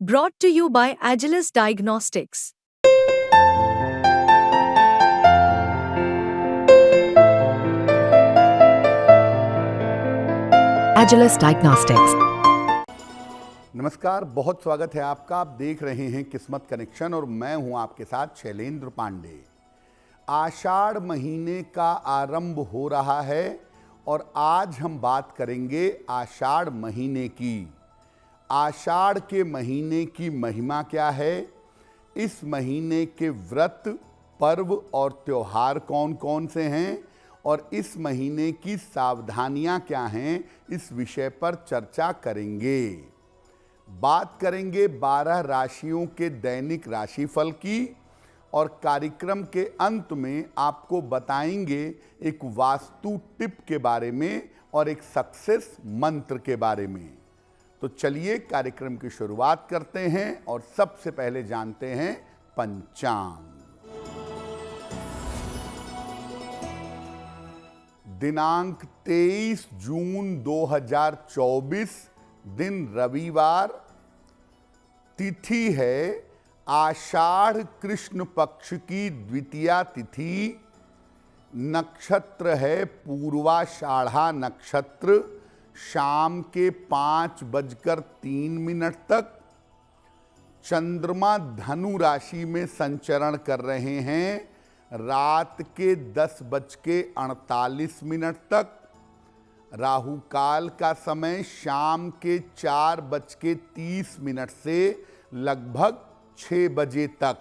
Brought to you by Agilus Diagnostics. Agilus Diagnostics. नमस्कार, बहुत स्वागत है आपका। आप देख रहे हैं किस्मत कनेक्शन और मैं हूं आपके साथ शैलेंद्र पांडे। आषाढ़ महीने का आरंभ हो रहा है और आज हम बात करेंगे आषाढ़ महीने की। आषाढ़ के महीने की महिमा क्या है, इस महीने के व्रत, पर्व और त्योहार कौन कौन से हैं और इस महीने की सावधानियां क्या हैं, इस विषय पर चर्चा करेंगे। बात करेंगे 12 राशियों के दैनिक राशिफल की और कार्यक्रम के अंत में आपको बताएंगे एक वास्तु टिप के बारे में और एक सक्सेस मंत्र के बारे में। तो चलिए कार्यक्रम की शुरुआत करते हैं और सबसे पहले जानते हैं पंचांग। दिनांक 23 जून 2024, दिन रविवार, तिथि है आषाढ़ कृष्ण पक्ष की द्वितीया तिथि, नक्षत्र है पूर्वाषाढ़ा नक्षत्र, शाम के 5:03 तक। चंद्रमा धनु राशि में संचरण कर रहे हैं रात के 10:48 तक। राहु काल का समय शाम के 4:30 से लगभग 6 बजे तक।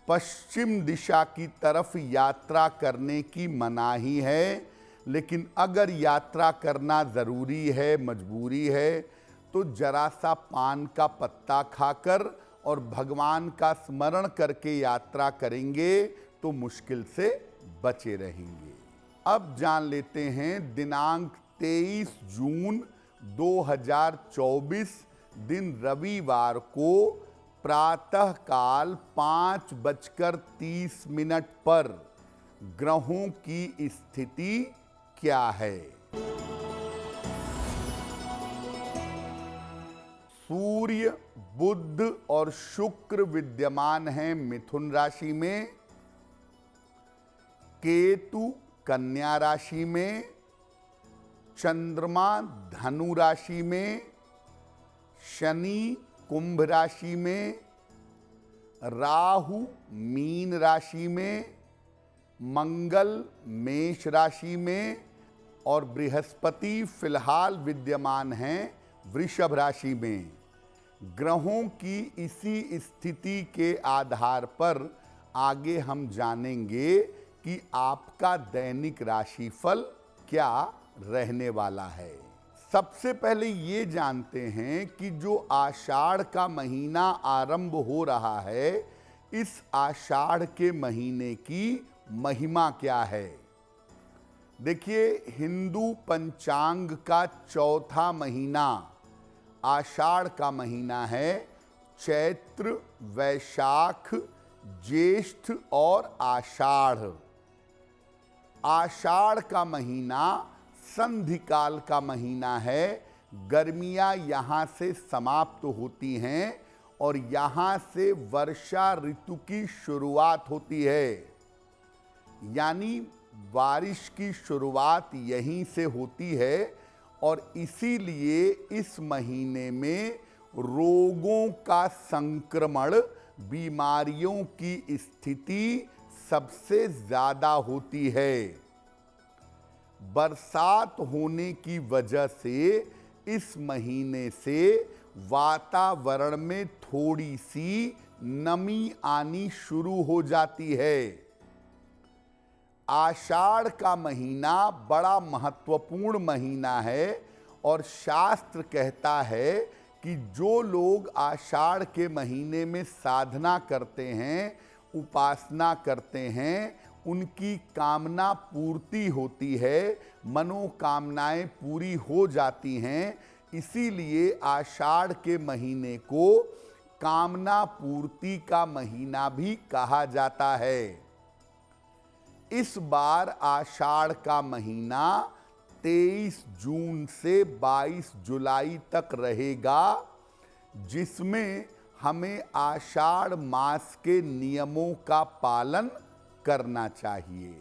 पश्चिम दिशा की तरफ यात्रा करने की मनाही है, लेकिन अगर यात्रा करना ज़रूरी है, मजबूरी है, तो जरा सा पान का पत्ता खाकर और भगवान का स्मरण करके यात्रा करेंगे तो मुश्किल से बचे रहेंगे। अब जान लेते हैं दिनांक 23 जून 2024, दिन रविवार को प्रातःकाल 5:30 पर ग्रहों की स्थिति क्या है। सूर्य, बुध और शुक्र विद्यमान हैं मिथुन राशि में, केतु कन्या राशि में, चंद्रमा धनु राशि में, शनि कुंभ राशि में, राहु मीन राशि में, मंगल मेष राशि में और बृहस्पति फिलहाल विद्यमान हैं वृषभ राशि में। ग्रहों की इसी स्थिति के आधार पर आगे हम जानेंगे कि आपका दैनिक राशिफल क्या रहने वाला है। सबसे पहले ये जानते हैं कि जो आषाढ़ का महीना आरंभ हो रहा है, इस आषाढ़ के महीने की महिमा क्या है। देखिए, हिंदू पंचांग का चौथा महीना आषाढ़ का महीना है। चैत्र, वैशाख, ज्येष्ठ और आषाढ़। आषाढ़ का महीना संधिकाल का महीना है। गर्मियां यहां से समाप्त होती हैं और यहां से वर्षा ऋतु की शुरुआत होती है, यानी बारिश की शुरुआत यहीं से होती है और इसीलिए इस महीने में रोगों का संक्रमण, बीमारियों की स्थिति सबसे ज़्यादा होती है। बरसात होने की वजह से इस महीने से वातावरण में थोड़ी सी नमी आनी शुरू हो जाती है। आषाढ़ का महीना बड़ा महत्वपूर्ण महीना है और शास्त्र कहता है कि जो लोग आषाढ़ के महीने में साधना करते हैं, उपासना करते हैं, उनकी कामना पूर्ति होती है, मनोकामनाएं पूरी हो जाती हैं। इसीलिए आषाढ़ के महीने को कामना पूर्ति का महीना भी कहा जाता है। इस बार आषाढ़ का महीना 23 जून से 22 जुलाई तक रहेगा। जिसमें हमें आषाढ़ मास के नियमों का पालन करना चाहिए।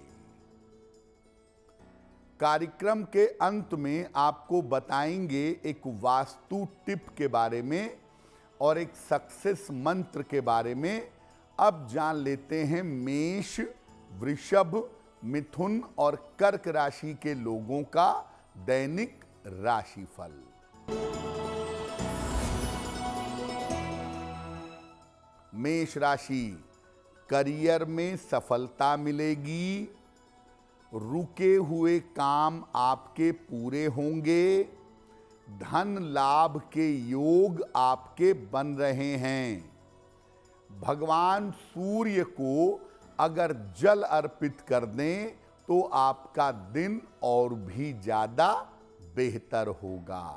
कार्यक्रम के अंत में आपको बताएंगे एक वास्तु टिप के बारे में और एक सक्सेस मंत्र के बारे में। अब जान लेते हैं मेष, वृषभ, मिथुन और कर्क राशि के लोगों का दैनिक राशिफल। मेष राशि, करियर में सफलता मिलेगी, रुके हुए काम आपके पूरे होंगे, धन लाभ के योग आपके बन रहे हैं। भगवान सूर्य को अगर जल अर्पित कर दें तो आपका दिन और भी ज्यादा बेहतर होगा।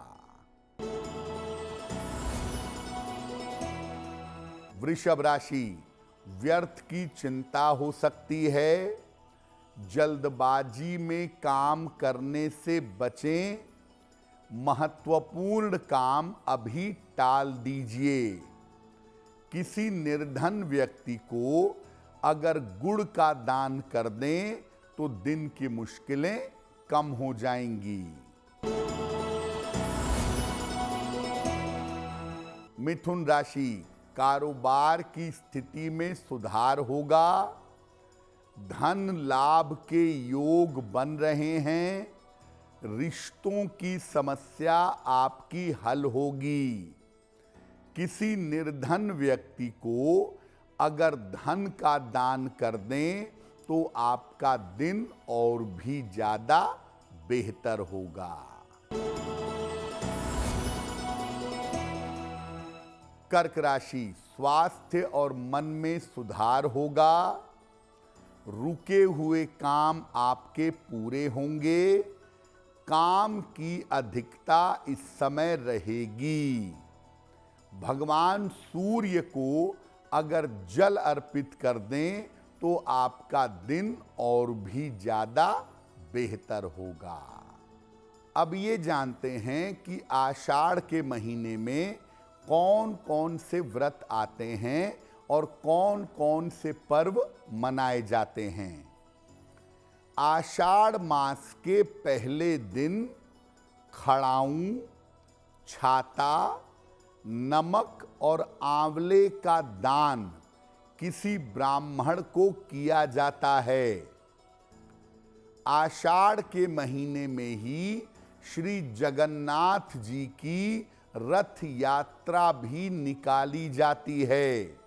वृषभ राशि, व्यर्थ की चिंता हो सकती है, जल्दबाजी में काम करने से बचें, महत्वपूर्ण काम अभी टाल दीजिए। किसी निर्धन व्यक्ति को अगर गुड़ का दान कर दें तो दिन की मुश्किलें कम हो जाएंगी। मिथुन राशि, कारोबार की स्थिति में सुधार होगा, धन लाभ के योग बन रहे हैं, रिश्तों की समस्या आपकी हल होगी। किसी निर्धन व्यक्ति को अगर धन का दान कर दें तो आपका दिन और भी ज्यादा बेहतर होगा। कर्क राशि, स्वास्थ्य और मन में सुधार होगा, रुके हुए काम आपके पूरे होंगे, काम की अधिकता इस समय रहेगी। भगवान सूर्य को अगर जल अर्पित कर दें तो आपका दिन और भी ज्यादा बेहतर होगा। अब ये जानते हैं कि आषाढ़ के महीने में कौन कौन से व्रत आते हैं और कौन कौन से पर्व मनाए जाते हैं। आषाढ़ मास के पहले दिन खड़ाऊं, छाता, नमक और आंवले का दान किसी ब्राह्मण को किया जाता है। आषाढ़ के महीने में ही श्री जगन्नाथ जी की रथ यात्रा भी निकाली जाती है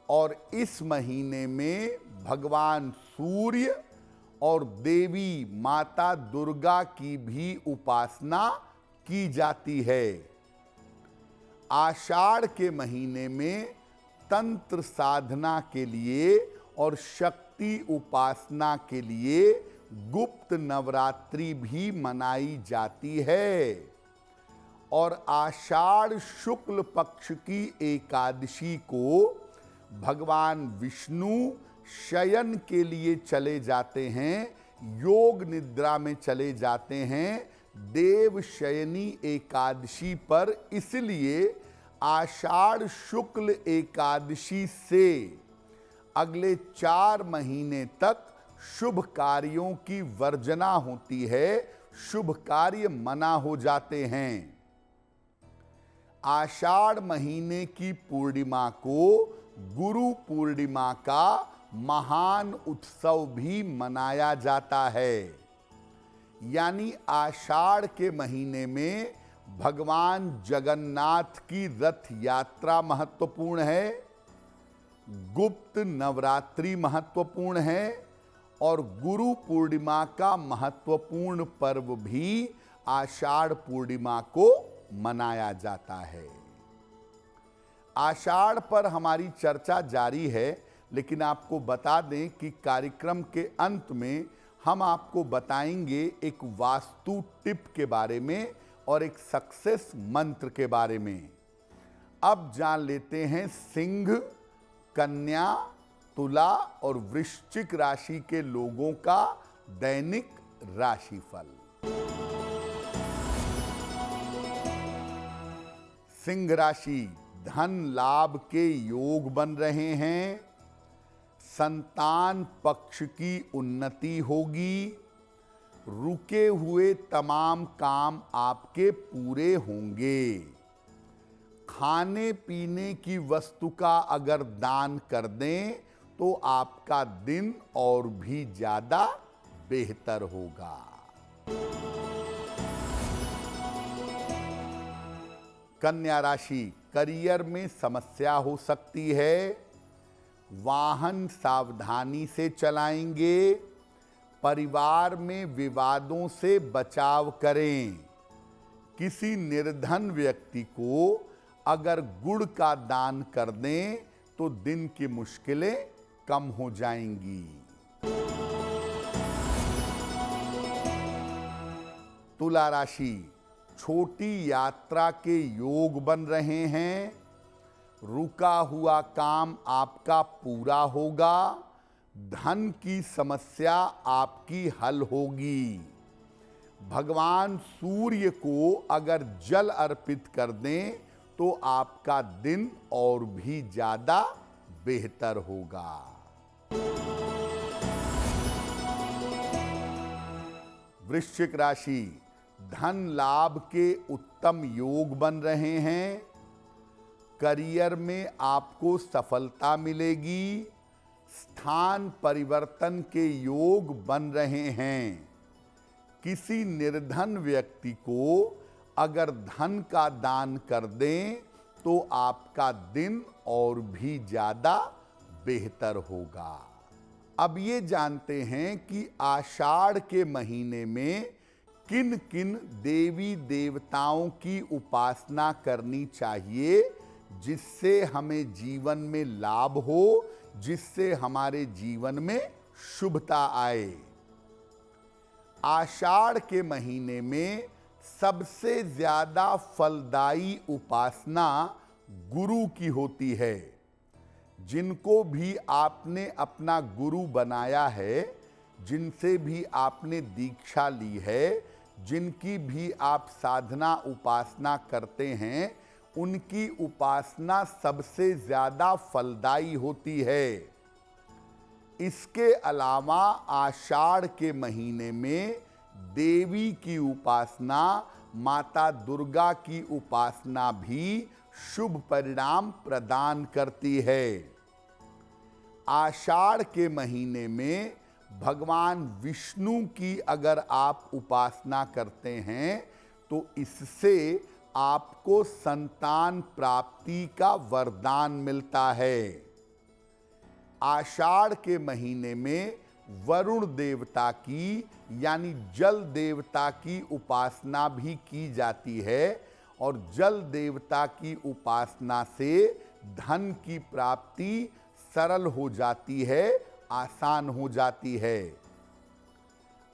और इस महीने में भगवान सूर्य और देवी माता दुर्गा की भी उपासना की जाती है। आषाढ़ के महीने में तंत्र साधना के लिए और शक्ति उपासना के लिए गुप्त नवरात्रि भी मनाई जाती है और आषाढ़ शुक्ल पक्ष की एकादशी को भगवान विष्णु शयन के लिए चले जाते हैं, योग निद्रा में चले जाते हैं देव शयनी एकादशी पर। इसलिए आषाढ़ शुक्ल एकादशी से अगले 4 महीने तक शुभ कार्यों की वर्जना होती है, शुभ कार्य मना हो जाते हैं। आषाढ़ महीने की पूर्णिमा को गुरु पूर्णिमा का महान उत्सव भी मनाया जाता है। यानी आषाढ़ के महीने में भगवान जगन्नाथ की रथ यात्रा महत्वपूर्ण है, गुप्त नवरात्रि महत्वपूर्ण है और गुरु पूर्णिमा का महत्वपूर्ण पर्व भी आषाढ़ पूर्णिमा को मनाया जाता है। आषाढ़ पर हमारी चर्चा जारी है, लेकिन आपको बता दें कि कार्यक्रम के अंत में हम आपको बताएंगे एक वास्तु टिप के बारे में और एक सक्सेस मंत्र के बारे में। अब जान लेते हैं सिंह, कन्या, तुला और वृश्चिक राशि के लोगों का दैनिक राशिफल। सिंह राशि, धन लाभ के योग बन रहे हैं। संतान पक्ष की उन्नति होगी। रुके हुए तमाम काम आपके पूरे होंगे। खाने पीने की वस्तु का अगर दान कर दें तो आपका दिन और भी ज्यादा बेहतर होगा। कन्या राशि, करियर में समस्या हो सकती है। वाहन सावधानी से चलाएंगे। परिवार में विवादों से बचाव करें। किसी निर्धन व्यक्ति को अगर गुड़ का दान कर दें तो दिन की मुश्किलें कम हो जाएंगी। तुला राशि, छोटी यात्रा के योग बन रहे हैं। रुका हुआ काम आपका पूरा होगा। धन की समस्या आपकी हल होगी। भगवान सूर्य को अगर जल अर्पित कर दें तो आपका दिन और भी ज्यादा बेहतर होगा। वृश्चिक राशि, धन लाभ के उत्तम योग बन रहे हैं। करियर में आपको सफलता मिलेगी। स्थान परिवर्तन के योग बन रहे हैं। किसी निर्धन व्यक्ति को अगर धन का दान कर दें तो आपका दिन और भी ज्यादा बेहतर होगा। अब ये जानते हैं कि आषाढ़ के महीने में किन किन देवी देवताओं की उपासना करनी चाहिए जिससे हमें जीवन में लाभ हो, जिससे हमारे जीवन में शुभता आए। आषाढ़ के महीने में सबसे ज्यादा फलदायी उपासना गुरु की होती है। जिनको भी आपने अपना गुरु बनाया है, जिनसे भी आपने दीक्षा ली है, जिनकी भी आप साधना उपासना करते हैं, उनकी उपासना सबसे ज्यादा फलदायी होती है। इसके अलावा आषाढ़ के महीने में देवी की उपासना, माता दुर्गा की उपासना भी शुभ परिणाम प्रदान करती है। आषाढ़ के महीने में भगवान विष्णु की अगर आप उपासना करते हैं तो इससे आपको संतान प्राप्ति का वरदान मिलता है। आषाढ़ के महीने में वरुण देवता की यानी जल देवता की उपासना भी की जाती है और जल देवता की उपासना से धन की प्राप्ति सरल हो जाती है, आसान हो जाती है।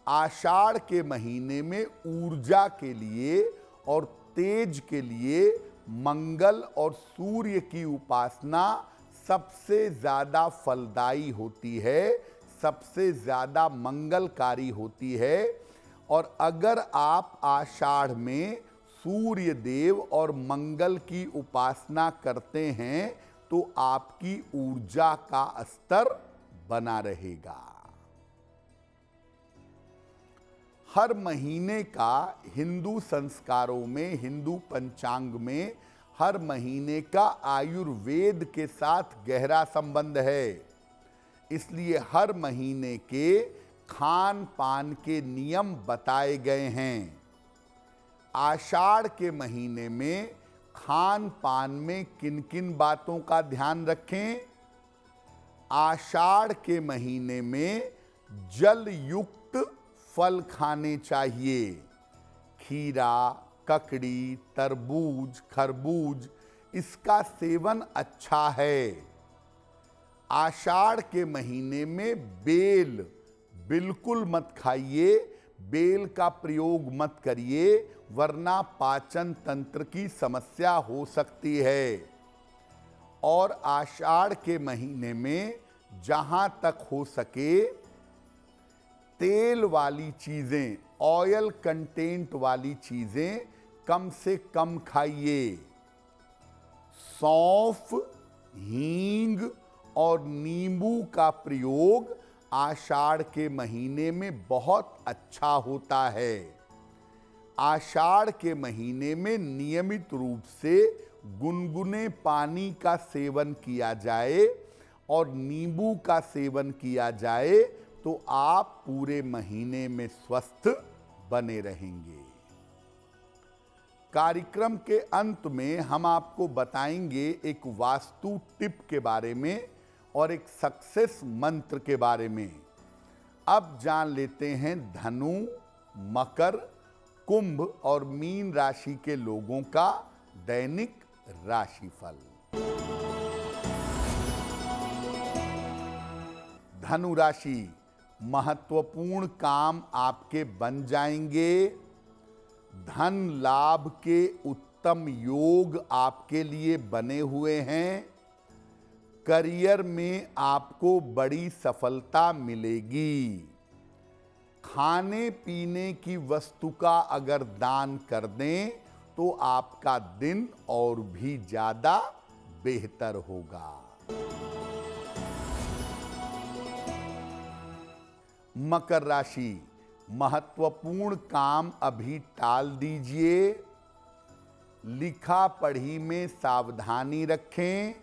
आषाढ़ के महीने में ऊर्जा के लिए और तेज के लिए मंगल और सूर्य की उपासना सबसे ज्यादा फलदायी होती है, सबसे ज्यादा मंगलकारी होती है। और अगर आप आषाढ़ में सूर्य देव और मंगल की उपासना करते हैं तो आपकी ऊर्जा का स्तर बना रहेगा। हर महीने का हिंदू संस्कारों में, हिंदू पंचांग में हर महीने का आयुर्वेद के साथ गहरा संबंध है। इसलिए हर महीने के खान पान के नियम बताए गए हैं। आषाढ़ के महीने में खान पान में किन किन बातों का ध्यान रखें? आषाढ़ के महीने में जल युक्त फल खाने चाहिए। खीरा, ककड़ी, तरबूज, खरबूज, इसका सेवन अच्छा है। आषाढ़ के महीने में बेल बिल्कुल मत खाइए, बेल का प्रयोग मत करिए, वरना पाचन तंत्र की समस्या हो सकती है। और आषाढ़ के महीने में जहां तक हो सके तेल वाली चीजें, ऑयल कंटेंट वाली चीजें कम से कम खाइए। सौंफ, हींग और नींबू का प्रयोग आषाढ़ के महीने में बहुत अच्छा होता है। आषाढ़ के महीने में नियमित रूप से गुनगुने पानी का सेवन किया जाए और नींबू का सेवन किया जाए तो आप पूरे महीने में स्वस्थ बने रहेंगे। कार्यक्रम के अंत में हम आपको बताएंगे एक वास्तु टिप के बारे में और एक सक्सेस मंत्र के बारे में। अब जान लेते हैं धनु, मकर, कुंभ और मीन राशि के लोगों का दैनिक राशिफल। धनु राशि, महत्वपूर्ण काम आपके बन जाएंगे। धन लाभ के उत्तम योग आपके लिए बने हुए हैं। करियर में आपको बड़ी सफलता मिलेगी। खाने पीने की वस्तु का अगर दान कर दें तो आपका दिन और भी ज्यादा बेहतर होगा। मकर राशि, महत्वपूर्ण काम अभी टाल दीजिए। लिखा पढ़ी में सावधानी रखें।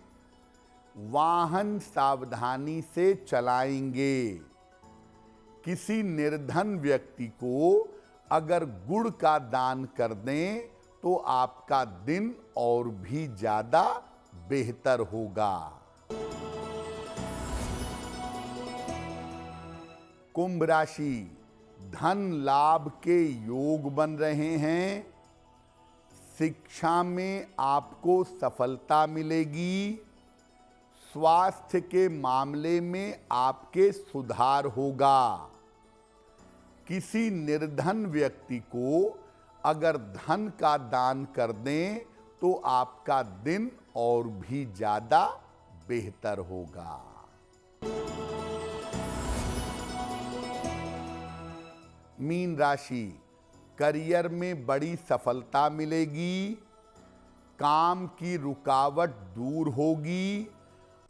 वाहन सावधानी से चलाएंगे। किसी निर्धन व्यक्ति को अगर गुड़ का दान कर दें तो आपका दिन और भी ज्यादा बेहतर होगा। कुंभ राशि, धन लाभ के योग बन रहे हैं। शिक्षा में आपको सफलता मिलेगी। स्वास्थ्य के मामले में आपके सुधार होगा। किसी निर्धन व्यक्ति को अगर धन का दान कर दें तो आपका दिन और भी ज्यादा बेहतर होगा। मीन राशि, करियर में बड़ी सफलता मिलेगी। काम की रुकावट दूर होगी।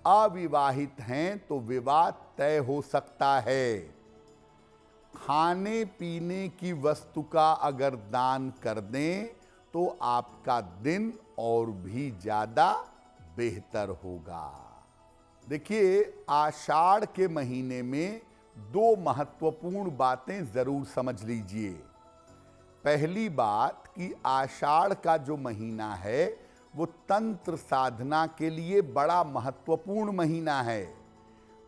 अविवाहित हैं तो विवाह तय हो सकता है। खाने पीने की वस्तु का अगर दान कर दें तो आपका दिन और भी ज्यादा बेहतर होगा। देखिए, आषाढ़ के महीने में दो महत्वपूर्ण बातें जरूर समझ लीजिए। पहली बात कि आषाढ़ का जो महीना है वो तंत्र साधना के लिए बड़ा महत्वपूर्ण महीना है।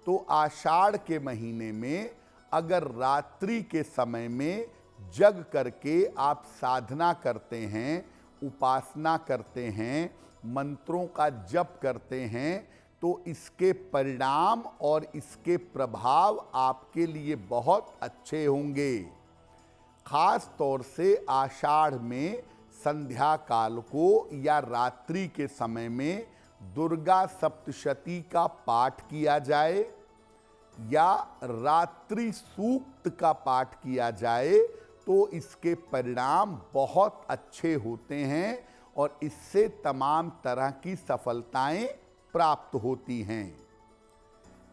तो आषाढ़ के महीने में अगर रात्रि के समय में जग करके आप साधना करते हैं, उपासना करते हैं, मंत्रों का जप करते हैं तो इसके परिणाम और इसके प्रभाव आपके लिए बहुत अच्छे होंगे। खास तौर से आषाढ़ में संध्या काल को या रात्रि के समय में दुर्गा सप्तशती का पाठ किया जाए या रात्रि सूक्त का पाठ किया जाए तो इसके परिणाम बहुत अच्छे होते हैं और इससे तमाम तरह की सफलताएं प्राप्त होती हैं।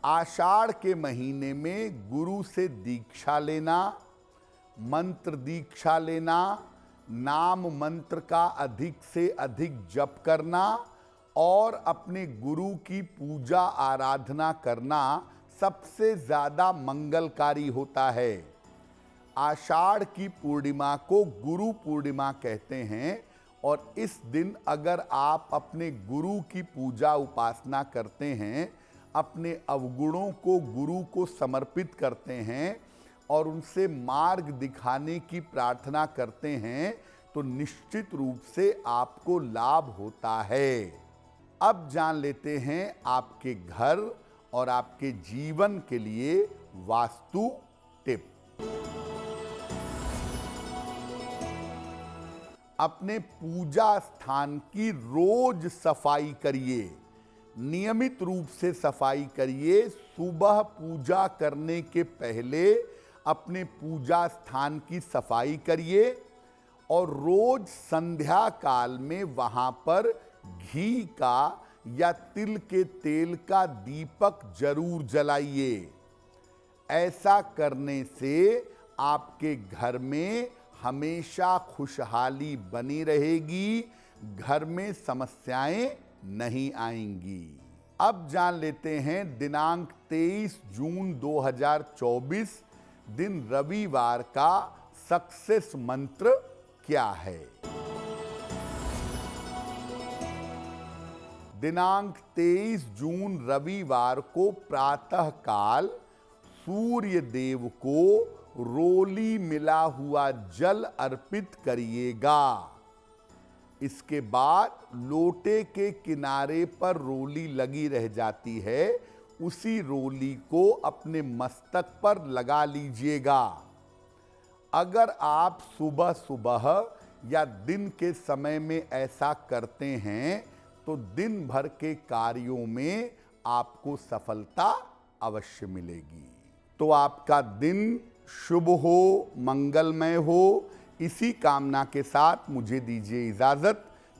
आषाढ़ के महीने में गुरु से दीक्षा लेना, मंत्र दीक्षा लेना, नाम मंत्र का अधिक से अधिक जप करना और अपने गुरु की पूजा आराधना करना सबसे ज्यादा मंगलकारी होता है। आषाढ़ की पूर्णिमा को गुरु पूर्णिमा कहते हैं और इस दिन अगर आप अपने गुरु की पूजा उपासना करते हैं, अपने अवगुणों को गुरु को समर्पित करते हैं और उनसे मार्ग दिखाने की प्रार्थना करते हैं तो निश्चित रूप से आपको लाभ होता है। अब जान लेते हैं आपके घर और आपके जीवन के लिए वास्तु टिप। अपने पूजा स्थान की रोज सफाई करिए। नियमित रूप से सफाई करिए। सुबह पूजा करने के पहले अपने पूजा स्थान की सफाई करिए और रोज संध्या काल में वहां पर घी का या तिल के तेल का दीपक जरूर जलाइए। ऐसा करने से आपके घर में हमेशा खुशहाली बनी रहेगी, घर में समस्याएं नहीं आएंगी। अब जान लेते हैं दिनांक 23 जून 2024 दिन रविवार का सक्सेस मंत्र क्या है। दिनांक 23 जून रविवार को प्रातः काल सूर्य देव को रोली मिला हुआ जल अर्पित करिएगा। इसके बाद लोटे के किनारे पर रोली लगी रह जाती है, उसी रोली को अपने मस्तक पर लगा लीजिएगा। अगर आप सुबह सुबह या दिन के समय में ऐसा करते हैं तो दिन भर के कार्यों में आपको सफलता अवश्य मिलेगी। तो आपका दिन शुभ हो, मंगलमय हो, इसी कामना के साथ मुझे दीजिए इजाजत।